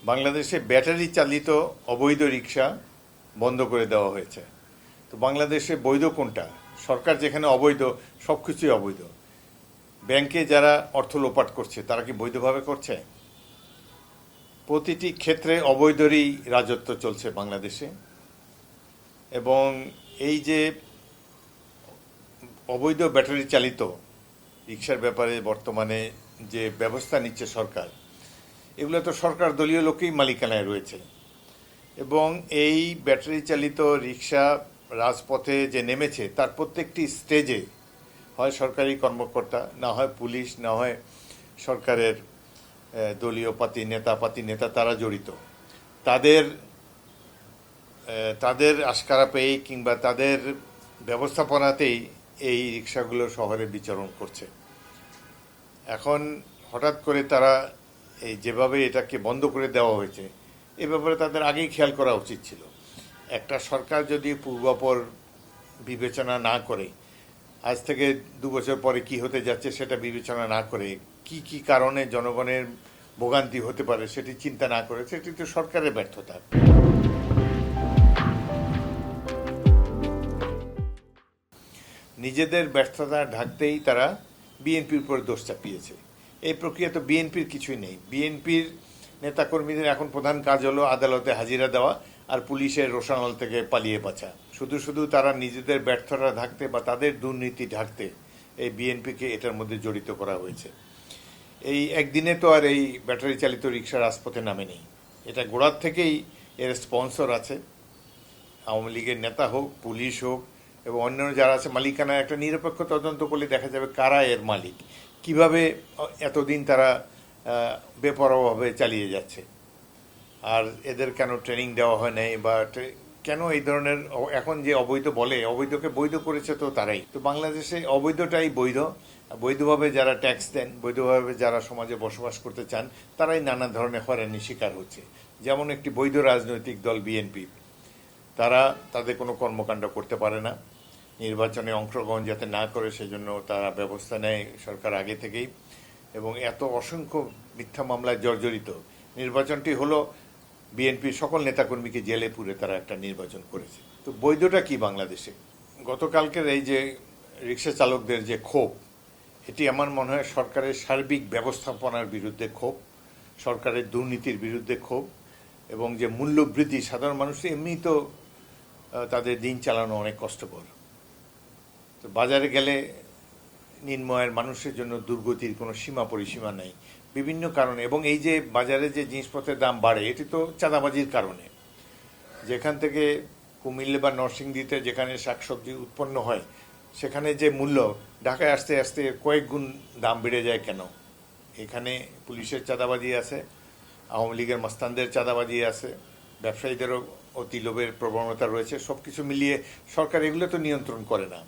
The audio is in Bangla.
বাংলাদেশে ব্যাটারি চালিত অবৈধ রিক্সা বন্ধ করে দেওয়া হয়েছে। তো বাংলাদেশে বৈধ কোনটা? সরকার যেখানে অবৈধ, সব কিছুই অবৈধ। ব্যাংকে যারা অর্থ লোপাট করছে তারা কি বৈধভাবে করছে? প্রতিটি ক্ষেত্রে অবৈধরই রাজত্ব চলছে বাংলাদেশে। এবং এই যে অবৈধ ব্যাটারি চালিত রিক্সার ব্যাপারে বর্তমানে যে ব্যবস্থা নিচ্ছে সরকার, এগুলো তো সরকার দলীয় লোকেই মালিকানায় রয়েছে। এবং এই ব্যাটারি চালিত রিক্সা রাজপথে যে নেমেছে তার প্রত্যেকটি স্টেজে হয় সরকারি কর্মকর্তা, না হয় পুলিশ, না হয় সরকারের দলীয় নেতা তারা জড়িত। তাদের আশকারা পেয়ে কিংবা তাদের ব্যবস্থাপনাতেই এই রিক্সাগুলো শহরে বিচরণ করছে। এখন হঠাৎ করে তারা এই যেভাবে এটাকে বন্ধ করে দেওয়া হয়েছে, এ ব্যাপারে তাদের আগেই খেয়াল করা উচিত ছিল। একটা সরকার যদি পূর্বাপর বিবেচনা না করে, আজ থেকে 2 বছর পরে কি হতে যাচ্ছে সেটা বিবেচনা না করে, কি কি কারণে জনগণের ভোগান্তি হতে পারে সেটি চিন্তা না করে, সেটি তো সরকারের ব্যর্থতা। নিজেদের ব্যর্থতা ঢাকতেই তারা বিএনপির উপর দোষ চাপিয়েছে। এই প্রক্রিয়া তো বিএনপির কিছুই নেই। বিএনপির নেতাকর্মীদের এখন প্রধান কাজ হলো আদালতে হাজিরা দেওয়া আর পুলিশের রোষানল থেকে পালিয়ে বাঁচা। শুধু তারা নিজেদের ব্যর্থতা ঢাকতে বা তাদের দুর্নীতি ঢাকতে এই বিএনপিকে এটার মধ্যে জড়িত করা হয়েছে। এই একদিনে তো আর এই ব্যাটারি চালিত রিক্সা রাজপথে নামেনি। এটা গোড়ার থেকেই এর স্পন্সর আছে। আওয়ামী লীগের নেতা হোক, পুলিশ হোক এবং অন্যান্য যারা আছে, মালিকানার একটা নিরপেক্ষ তদন্ত করলে দেখা যাবে কারা এর মালিক, কিভাবে এতদিন তারা বেপরোয়াভাবে চালিয়ে যাচ্ছে, আর এদের কেন ট্রেনিং দেওয়া হয় নাই, বা কেন এই ধরনের এখন যে অবৈধ বলে, অবৈধকে বৈধ করেছে তো তারাই। তো বাংলাদেশে অবৈধটাই বৈধ। বৈধভাবে যারা ট্যাক্স দেন, বৈধভাবে যারা সমাজে বসবাস করতে চান, তারাই নানা ধরনের হয়রানির শিকার হচ্ছে। যেমন একটি বৈধ রাজনৈতিক দল বিএনপি, তারা তাদের কোনো কর্মকাণ্ড করতে পারে না, নির্বাচনে অংশগ্রহণ যাতে না করে সেজন্য তারা ব্যবস্থা নেয় সরকার আগে থেকেই। এবং এত অসংখ্য মিথ্যা মামলায় জর্জরিত। নির্বাচনটি হলো বিএনপির সকল নেতাকর্মীকে জেলে পুরে তারা একটা নির্বাচন করেছে। তো বৈধটা কি বাংলাদেশে? গতকালকের এই যে রিক্সা চালকদের যে ক্ষোভ, এটি আমার মনে হয় সরকারের সার্বিক ব্যবস্থাপনার বিরুদ্ধে ক্ষোভ, সরকারের দুর্নীতির বিরুদ্ধে ক্ষোভ, এবং যে মূল্যবৃদ্ধি, সাধারণ মানুষ এমনি তো তাদের দিন চালানো অনেক কষ্টকর। তো বাজারে গেলে নিম্নআয়ের মানুষের জন্য দুর্গতির কোনো সীমা পরিসীমা নেই বিভিন্ন কারণে। এবং এই যে বাজারে যে জিনিসপত্রের দাম বাড়ে, এটি তো চাঁদাবাজির কারণে। যেখান থেকে কুমিল্লা বা নরসিংদীতে যেখানে শাকসবজি উৎপন্ন হয়, সেখানে যে মূল্য, ঢাকায় আসতে আসতে কয়েক গুণ দাম বেড়ে যায় কেন? এখানে পুলিশের চাঁদাবাজি আছে, আওয়ামী লীগের মাস্তানদের চাঁদাবাজি আছে, ব্যবসায়ীদেরও অতি লোভের প্রবণতা রয়েছে। সব কিছু মিলিয়ে সরকার এগুলো তো নিয়ন্ত্রণ করে না।